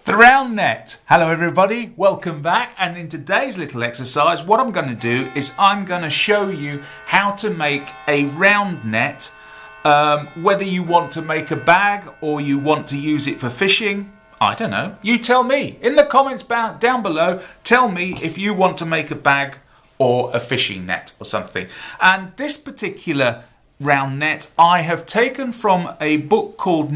The round net. Hello everybody, welcome back, and in today's little exercise what I'm going to do is I'm going to show you how to make a round net, whether you want to make a bag or you want to use it for fishing. I don't know, you tell me in the comments down below. Tell me if you want to make a bag or a fishing net or something. And this particular round net I have taken from a book called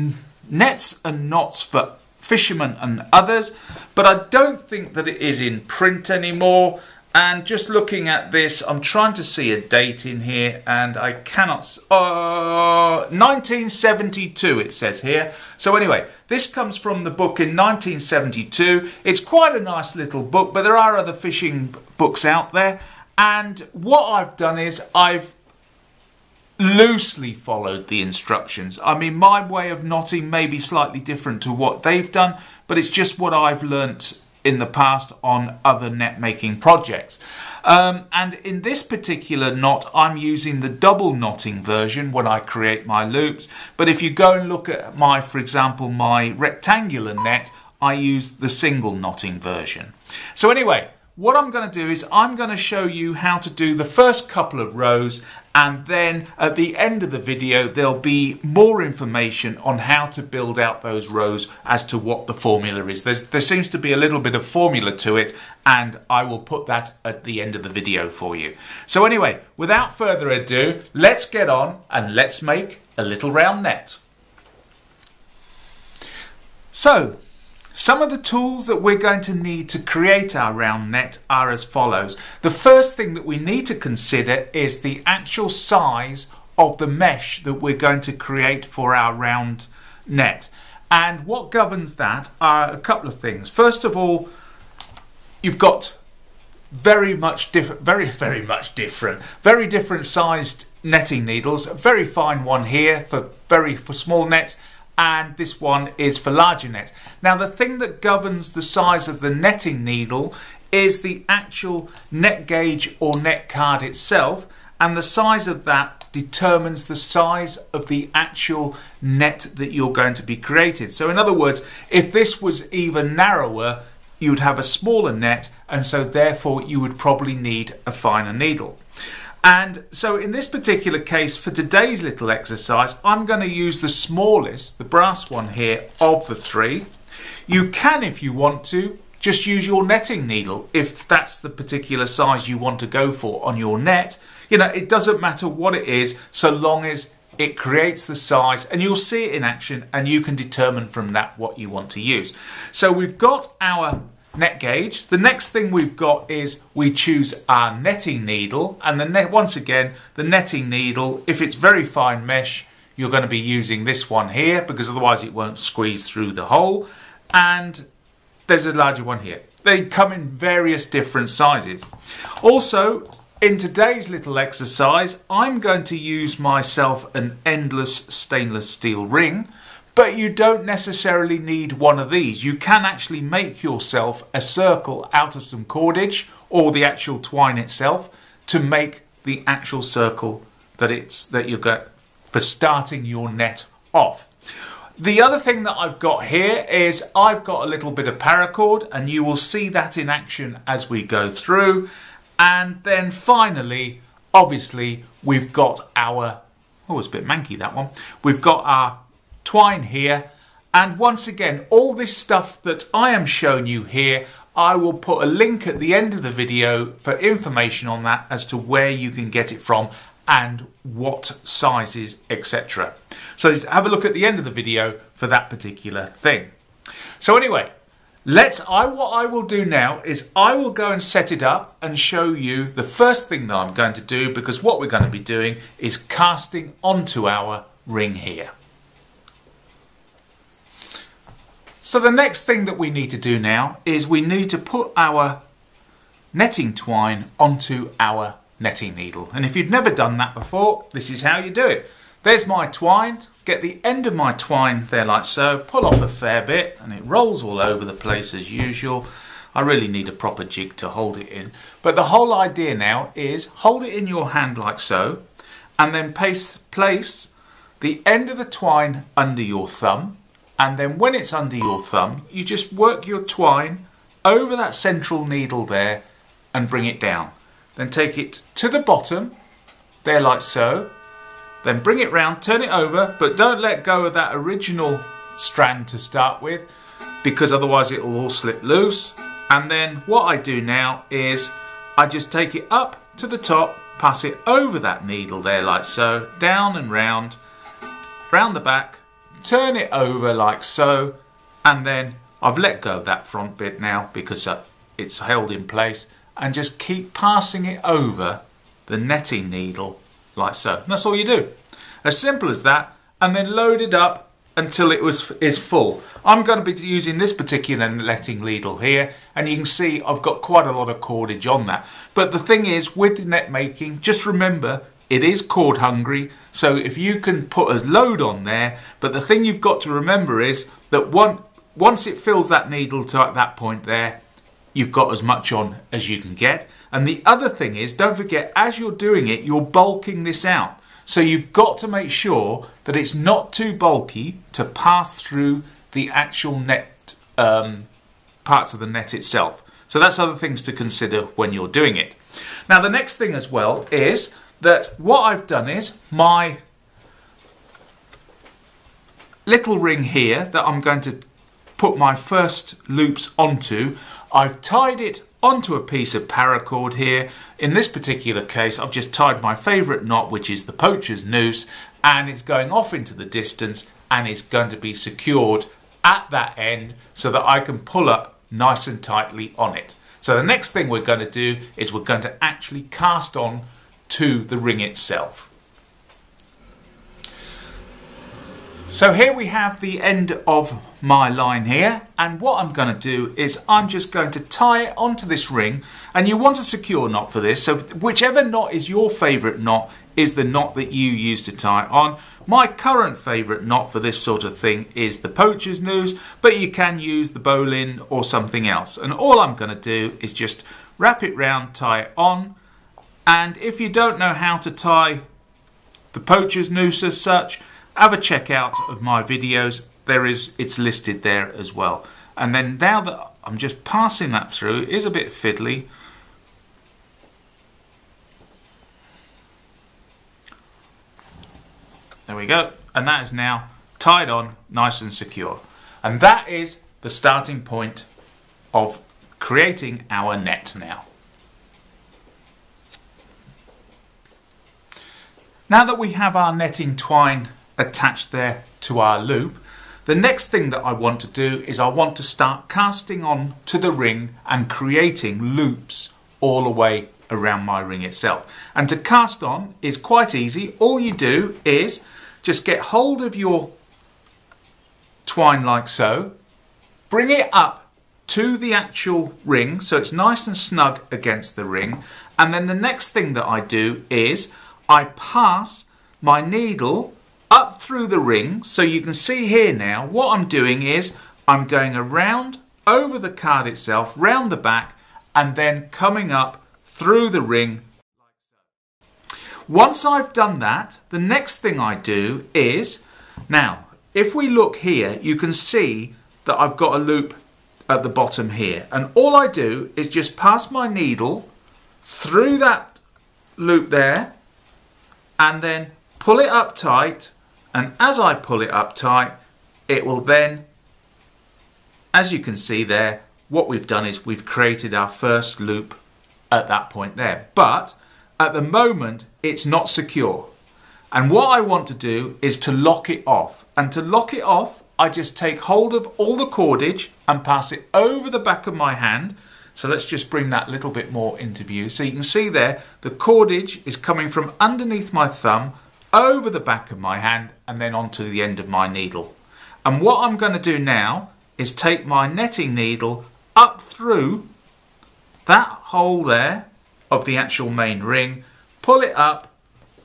Nets and Knots for Fishermen and Others, but I don't think that it is in print anymore. And just looking at this, I'm trying to see a date in here and I cannot. 1972 it says here. So anyway, this comes from the book in 1972. It's quite a nice little book, but there are other fishing books out there. And what I've done is I've loosely followed the instructions. I mean, my way of knotting may be slightly different to what they've done, but it's just what I've learnt in the past on other net making projects. And in this particular knot, I'm using the double knotting version when I create my loops. But if you go and look at my, for example, my rectangular net, I use the single knotting version. So anyway, what I'm going to do is I'm going to show you how to do the first couple of rows, and then at the end of the video there'll be more information on how to build out those rows as to what the formula is. There seems to be a little bit of formula to it, and I will put that at the end of the video for you. So anyway, without further ado, let's get on and let's make a little round net. So, some of the tools that we're going to need to create our round net are as follows. The first thing that we need to consider is the actual size of the mesh that we're going to create for our round net. And what governs that are a couple of things. First of all, you've got very different sized netting needles. A very fine one here for small nets, and this one is for larger nets. Now the thing that governs the size of the netting needle is the actual net gauge or net card itself, and the size of that determines the size of the actual net that you're going to be created. So in other words, if this was even narrower, you'd have a smaller net, and so therefore you would probably need a finer needle. And so in this particular case, for today's little exercise, I'm going to use the smallest, the brass one here, of the three. You can, if you want to, just use your netting needle if that's the particular size you want to go for on your net. You know, it doesn't matter what it is, so long as it creates the size, and you'll see it in action and you can determine from that what you want to use. So we've got our net gauge. The next thing we've got is we choose our netting needle, and once again, the netting needle, if it's very fine mesh, you're going to be using this one here because otherwise it won't squeeze through the hole. And there's a larger one here. They come in various different sizes. Also, in today's little exercise, I'm going to use myself an endless stainless steel ring. But you don't necessarily need one of these. You can actually make yourself a circle out of some cordage or the actual twine itself to make the actual circle that you got for starting your net off. The other thing that I've got here is I've got a little bit of paracord, and you will see that in action as we go through. And then finally, obviously, we've got our, oh, it's a bit manky that one. We've got our twine here, and once again, all this stuff that I am showing you here, I will put a link at the end of the video for information on that as to where you can get it from and what sizes, etc. So have a look at the end of the video for that particular thing. So anyway, what I will do now is I will go and set it up and show you the first thing that I'm going to do, because what we're going to be doing is casting onto our ring here. So the next thing that we need to do now is we need to put our netting twine onto our netting needle. And if you've never done that before, this is how you do it. There's my twine. Get the end of my twine there like so, pull off a fair bit, and it rolls all over the place as usual. I really need a proper jig to hold it in. But the whole idea now is hold it in your hand like so, and then place the end of the twine under your thumb, and then when it's under your thumb, you just work your twine over that central needle there and bring it down. Then take it to the bottom, there like so. Then bring it round, turn it over, but don't let go of that original strand to start with, because otherwise it will all slip loose. And then what I do now is I just take it up to the top, pass it over that needle there like so, down and round the back, turn it over like so, and then I've let go of that front bit now because it's held in place, and just keep passing it over the netting needle like so. And that's all you do. As simple as that, and then load it up until it is full. I'm going to be using this particular netting needle here, and you can see I've got quite a lot of cordage on that. But the thing is, with net making, just remember it is cord hungry, so if you can put a load on there, but the thing you've got to remember is that once it fills that needle to at that point there, you've got as much on as you can get. And the other thing is, don't forget, as you're doing it, you're bulking this out. So you've got to make sure that it's not too bulky to pass through the actual net, parts of the net itself. So that's other things to consider when you're doing it. Now the next thing as well is that what I've done is my little ring here that I'm going to put my first loops onto, I've tied it onto a piece of paracord here. In this particular case, I've just tied my favourite knot, which is the poacher's noose, and it's going off into the distance, and it's going to be secured at that end so that I can pull up nice and tightly on it. So the next thing we're going to do is we're going to actually cast on to the ring itself. So here we have the end of my line here, and what I'm going to do is I'm just going to tie it onto this ring, and you want a secure knot for this, so whichever knot is your favourite knot is the knot that you use to tie it on. My current favourite knot for this sort of thing is the poacher's noose, but you can use the bowline or something else, and all I'm going to do is just wrap it round, tie it on. And if you don't know how to tie the poacher's noose as such, have a check out of my videos. It's listed there as well. And then now that I'm just passing that through, it is a bit fiddly. There we go. And that is now tied on nice and secure. And that is the starting point of creating our net now. Now that we have our netting twine attached there to our loop, the next thing that I want to do is I want to start casting on to the ring and creating loops all the way around my ring itself. And to cast on is quite easy. All you do is just get hold of your twine like so, bring it up to the actual ring so it's nice and snug against the ring, and then the next thing that I do is I pass my needle up through the ring. So you can see here now what I'm doing is I'm going around over the card itself, round the back, and then coming up through the ring like so. Once I've done that, the next thing I do is, now if we look here, you can see that I've got a loop at the bottom here, and all I do is just pass my needle through that loop there and then pull it up tight. And as I pull it up tight, it will then, as you can see there, what we've done is we've created our first loop at that point there. But at the moment, it's not secure. And what I want to do is to lock it off. And to lock it off, I just take hold of all the cordage and pass it over the back of my hand. So let's just bring that a little bit more into view. So you can see there, the cordage is coming from underneath my thumb, over the back of my hand, and then onto the end of my needle. And what I'm going to do now is take my netting needle up through that hole there of the actual main ring, pull it up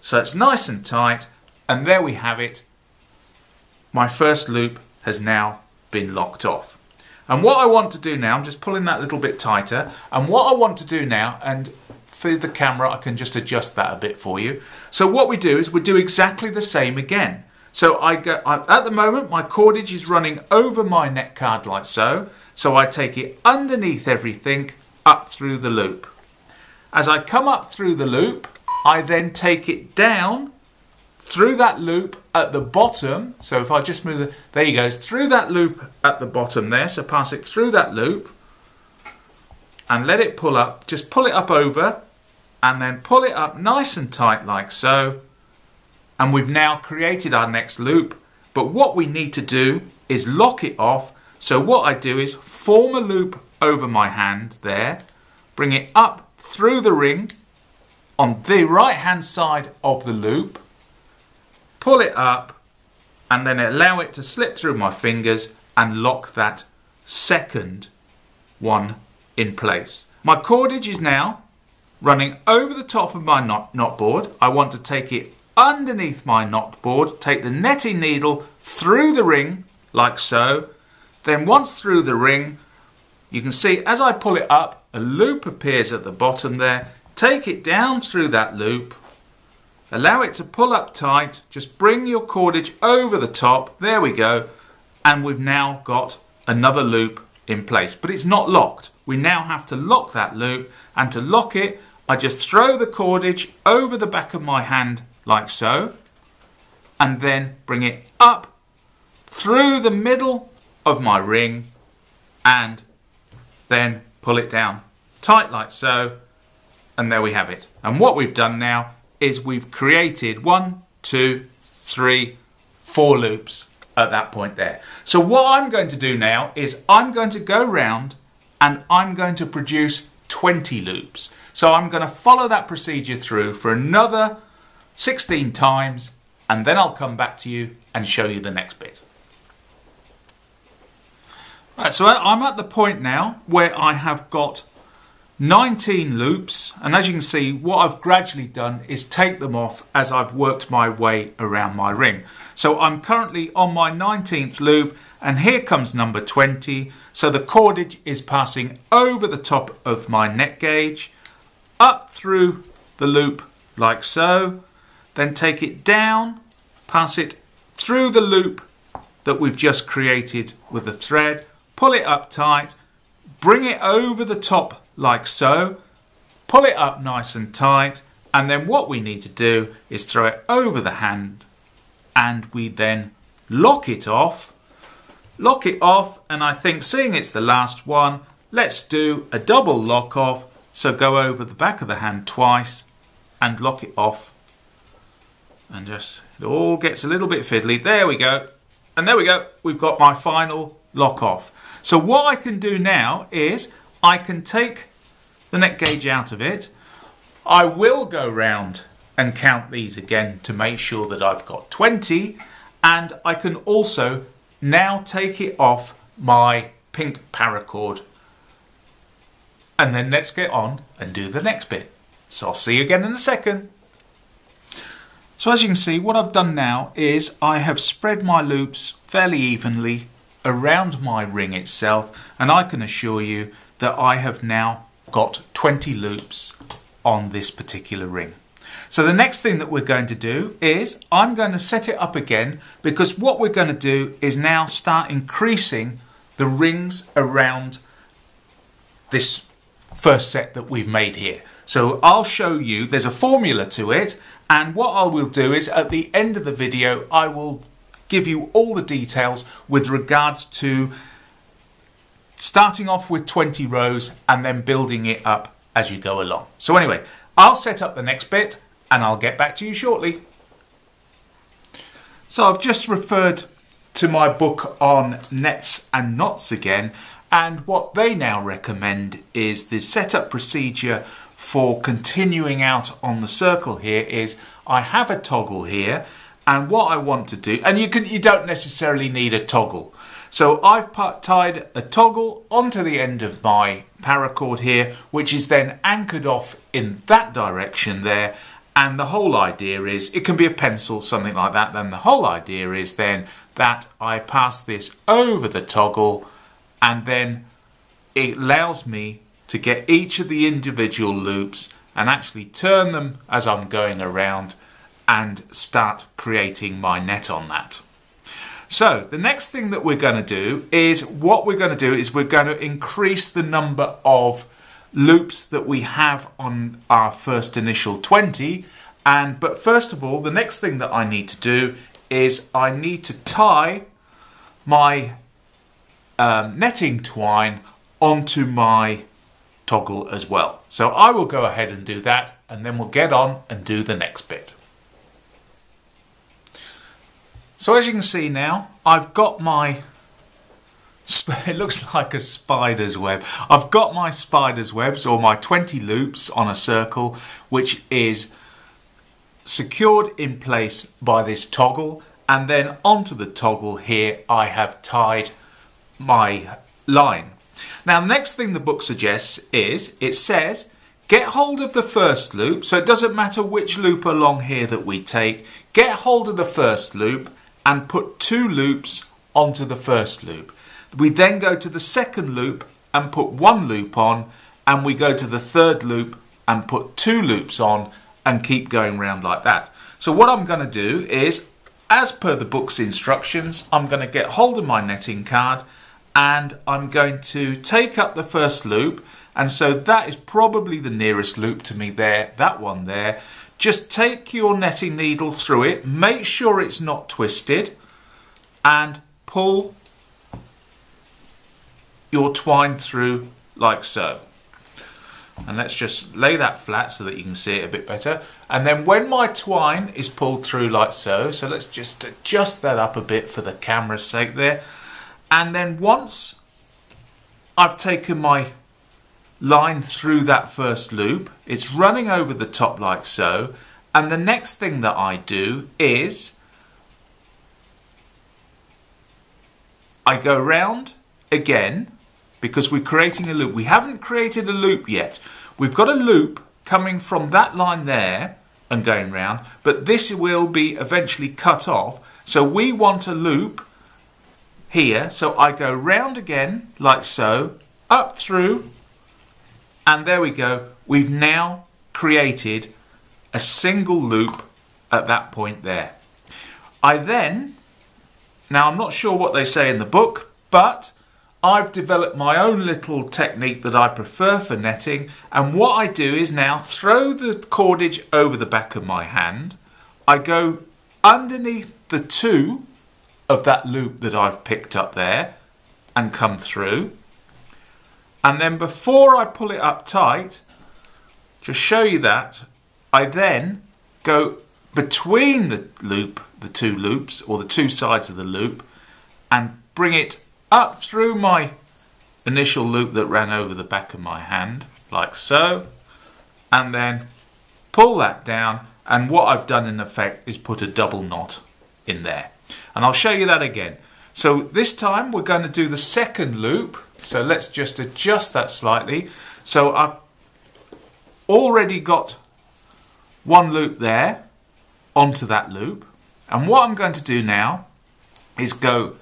so it's nice and tight, and there we have it. My first loop has now been locked off. And what I want to do now, I'm just pulling that a little bit tighter, and what I want to do now, and for the camera I can just adjust that a bit for you. So what we do is we do exactly the same again. So at the moment my cordage is running over my net card like so. So I take it underneath everything up through the loop. As I come up through the loop, I then take it down through that loop at the bottom. So if I just move there you go, through that loop at the bottom there. So pass it through that loop and let it pull up. Just pull it up over and then pull it up nice and tight like so. And we've now created our next loop. But what we need to do is lock it off. So what I do is form a loop over my hand there, bring it up through the ring on the right hand side of the loop, pull it up and then allow it to slip through my fingers and lock that second one in place. My cordage is now running over the top of my knot board. I want to take it underneath my knot board, take the netting needle through the ring like so. Then once through the ring, you can see as I pull it up, a loop appears at the bottom there. Take it down through that loop, allow it to pull up tight, just bring your cordage over the top, there we go, and we've now got another loop in place, but it's not locked. We now have to lock that loop, and to lock it, I just throw the cordage over the back of my hand like so, and then bring it up through the middle of my ring and then pull it down tight like so, and there we have it. And what we've done now is we've created 1, 2, 3, 4 loops at that point there. So what I'm going to do now is I'm going to go round and I'm going to produce 20 loops. So I'm going to follow that procedure through for another 16 times and then I'll come back to you and show you the next bit. Right, so I'm at the point now where I have got 19 loops, and as you can see what I've gradually done is take them off as I've worked my way around my ring. So I'm currently on my 19th loop and here comes number 20. So the cordage is passing over the top of my net gauge, up through the loop like so, then take it down, pass it through the loop that we've just created with the thread, pull it up tight, bring it over the top like so, pull it up nice and tight, and then what we need to do is throw it over the hand and we then lock it off, and I think seeing it's the last one, let's do a double lock off. So go over the back of the hand twice and lock it off, and just it all gets a little bit fiddly. There we go, and there we go, we've got my final lock off. So what I can do now is I can take the net gauge out of it. I will go round and count these again to make sure that I've got 20, and I can also now take it off my pink paracord. And then let's get on and do the next bit. So I'll see you again in a second. So as you can see, what I've done now is I have spread my loops fairly evenly around my ring itself, and I can assure you that I have now got 20 loops on this particular ring. So the next thing that we're going to do is I'm going to set it up again, because what we're going to do is now start increasing the rings around this first set that we've made here. So I'll show you, there's a formula to it, and what I will do is at the end of the video I will give you all the details with regards to starting off with 20 rows and then building it up as you go along. So anyway, I'll set up the next bit and I'll get back to you shortly. So I've just referred to my book on nets and knots again, and what they now recommend is the setup procedure for continuing out on the circle here is I have a toggle here, and what I want to do, and you don't necessarily need a toggle. So I've tied a toggle onto the end of my paracord here, which is then anchored off in that direction there. And the whole idea is, it can be a pencil, something like that. Then the whole idea is then that I pass this over the toggle, and then it allows me to get each of the individual loops and actually turn them as I'm going around and start creating my net on that. So the next thing that we're going to do is we're going to increase the number of loops that we have on our first initial 20. But first of all, the next thing that I need to do is I need to tie my netting twine onto my toggle as well. So I will go ahead and do that, and then we'll get on and do the next bit. So as you can see now, I've got my, it looks like a spider's web. I've got my spider's webs, or my 20 loops on a circle, which is secured in place by this toggle, and then onto the toggle here I have tied my line. Now the next thing the book suggests is, it says, get hold of the first loop, so it doesn't matter which loop along here that we take, get hold of the first loop and put 2 loops onto the first loop. We then go to the second loop and put 1 loop on, and we go to the third loop and put 2 loops on, and keep going round like that. So what I'm going to do is, as per the book's instructions, I'm going to get hold of my netting card and I'm going to take up the first loop, and so that is probably the nearest loop to me there, that one there. Just take your netting needle through it, make sure it's not twisted, and pull your twine through like so. And let's just lay that flat so that you can see it a bit better. And then when my twine is pulled through like so, so let's just adjust that up a bit for the camera's sake there. And then once I've taken my line through that first loop, it's running over the top like so, and the next thing that I do is I go round again, because we're creating a loop. We haven't created a loop yet. We've got a loop coming from that line there and going round, but this will be eventually cut off, so we want a loop here. So I go round again like so, up through, and there we go. We've now created a single loop at that point there. Now I'm not sure what they say in the book, but I've developed my own little technique that I prefer for netting, and what I do is now throw the cordage over the back of my hand. I go underneath the 2 of that loop that I've picked up there and come through, and then before I pull it up tight, to show you that, I then go between the loop, the 2 loops, or the 2 sides of the loop, and bring it up through my initial loop that ran over the back of my hand, like so, and then pull that down, and what I've done in effect is put a double knot in there. And I'll show you that again. So this time we're going to do the second loop, so let's just adjust that slightly. So I've already got 1 loop there onto that loop, and what I'm going to do now is go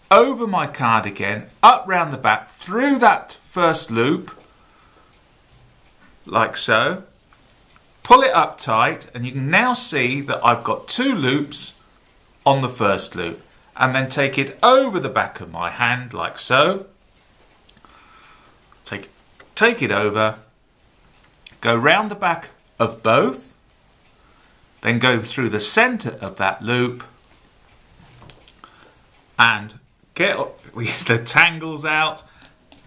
over my card again, up round the back, through that first loop, like so, pull it up tight, and you can now see that I've got 2 loops on the first loop, and then take it over the back of my hand, like so, take it over, go round the back of both, then go through the centre of that loop, and get the tangles out,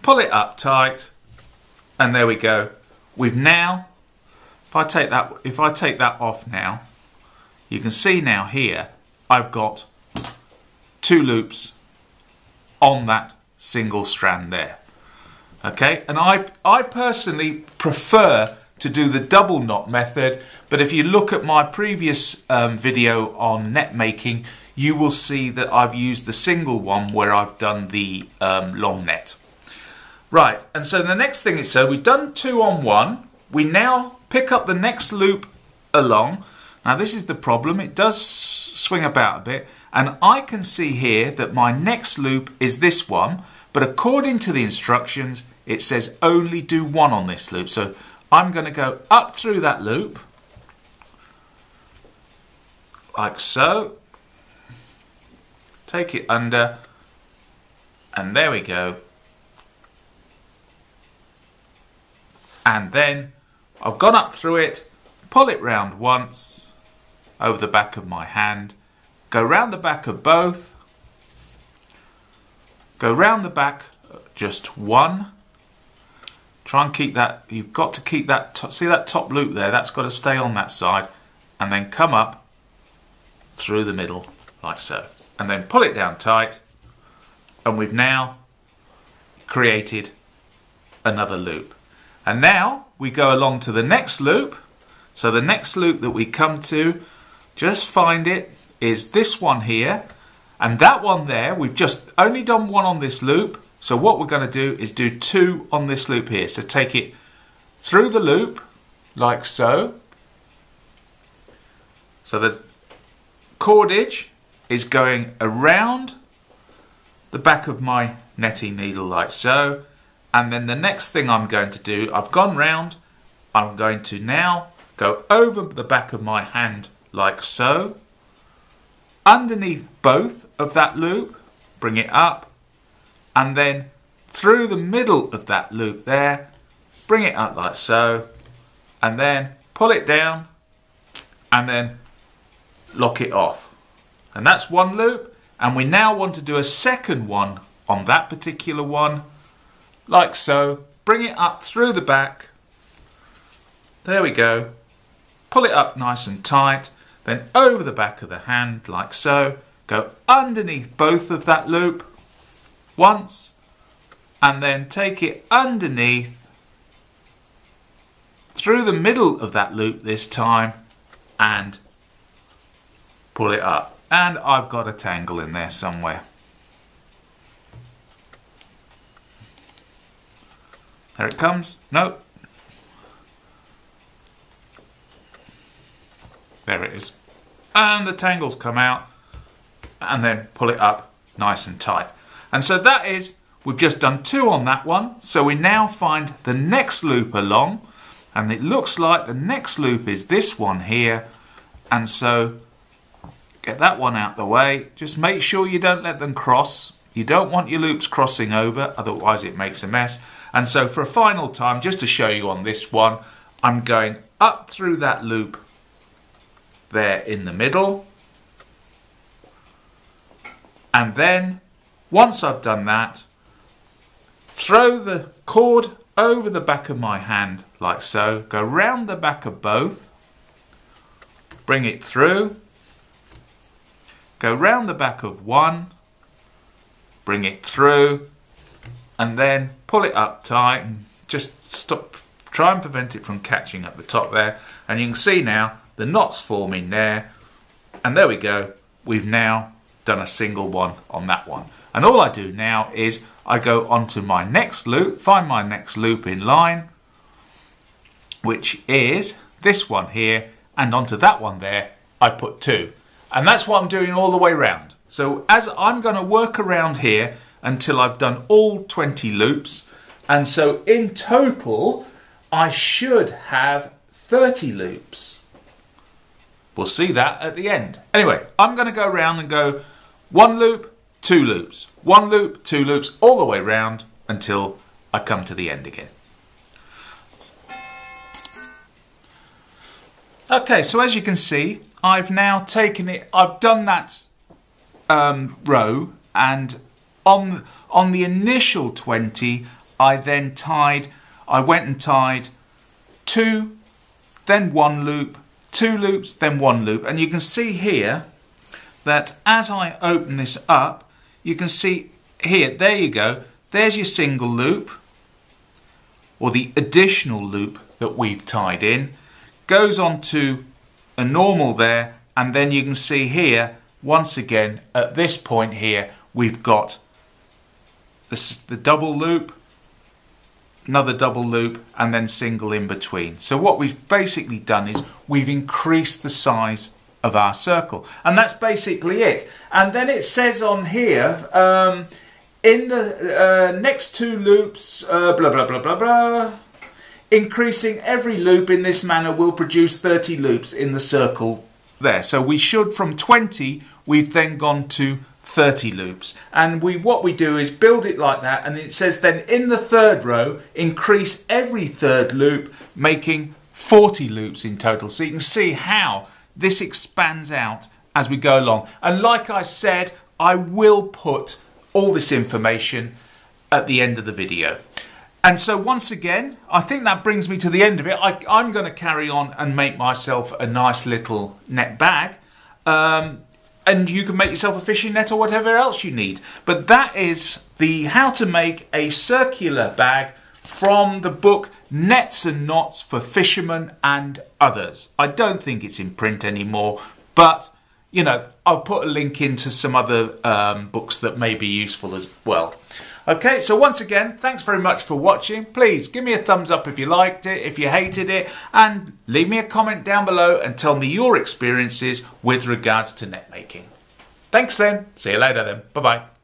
pull it up tight, and there we go. We've now, if I take that off now, you can see now here I've got 2 loops on that single strand there. Okay, and I personally prefer to do the double knot method, but if you look at my previous video on net making, you will see that I've used the single one where I've done the long net. Right, and so the next thing is, so we've done 2 on 1. We now pick up the next loop along. Now this is the problem, it does swing about a bit, and I can see here that my next loop is this one, but according to the instructions it says only do 1 on this loop. So I'm going to go up through that loop, like so. Take it under, and there we go. And then I've gone up through it, pull it round once over the back of my hand, go round the back of both, go round the back just one. Try and keep that, you've got to keep that, see that top loop there, that's got to stay on that side, and then come up through the middle like so. And then pull it down tight, and we've now created another loop. And now we go along to the next loop. So the next loop that we come to, just find it, is this one here, and that one there, we've just only done one on this loop. So what we're going to do is do two on this loop here. So take it through the loop like so. So the cordage is going around the back of my netting needle like so. And then the next thing I'm going to do, I've gone round, I'm going to now go over the back of my hand like so. Underneath both of that loop, bring it up, and then through the middle of that loop there, bring it up like so, and then pull it down, and then lock it off. And that's one loop, and we now want to do a second one on that particular one, like so. Bring it up through the back, there we go, pull it up nice and tight, then over the back of the hand like so, go underneath both of that loop once, and then take it underneath through the middle of that loop this time and pull it up. And I've got a tangle in there somewhere. There it comes. No. There it is. And the tangles come out, and then pull it up nice and tight. And so that is, we've just done two on that one. So we now find the next loop along, and it looks like the next loop is this one here. And so get that one out the way. Just make sure you don't let them cross. You don't want your loops crossing over, otherwise it makes a mess. And so for a final time, just to show you on this one, I'm going up through that loop there in the middle. And then, once I've done that, throw the cord over the back of my hand like so, go round the back of both, bring it through, go round the back of one, bring it through, and then pull it up tight and just stop, try and prevent it from catching at the top there. And you can see now the knots forming there, and there we go, we've now done a single one on that one. And all I do now is I go onto my next loop, find my next loop in line, which is this one here, and onto that one there I put two. And that's what I'm doing all the way round. So as I'm going to work around here until I've done all 20 loops, and so in total I should have 30 loops. We'll see that at the end. Anyway, I'm going to go around and go one loop, two loops, one loop, two loops, all the way round until I come to the end again. Okay, so as you can see, I've now taken it, I've done that row, and on the initial 20, I went and tied two, then one loop, two loops, then one loop. And you can see here that as I open this up, you can see here, there you go, there's your single loop, or the additional loop that we've tied in, goes on to a normal there, and then you can see here, once again, at this point here, we've got the double loop, another double loop, and then single in between. So what we've basically done is we've increased the size of our circle, and that's basically it. And then it says on here, in the next two loops, blah blah blah blah blah, increasing every loop in this manner will produce 30 loops in the circle there. So we should, from 20, we've then gone to 30 loops. And what we do is build it like that, and it says then in the third row, increase every third loop, making 40 loops in total. So you can see how this expands out as we go along. And like I said, I will put all this information at the end of the video. And so once again, I think that brings me to the end of it. I'm going to carry on and make myself a nice little net bag. And you can make yourself a fishing net or whatever else you need. But that is the how to make a circular bag from the book Nets and Knots for Fishermen and Others. I don't think it's in print anymore, but you know, I'll put a link into some other books that may be useful as well. Okay, so once again, thanks very much for watching. Please give me a thumbs up if you liked it, if you hated it, and leave me a comment down below and tell me your experiences with regards to net making. Thanks then. See you later then. Bye-bye.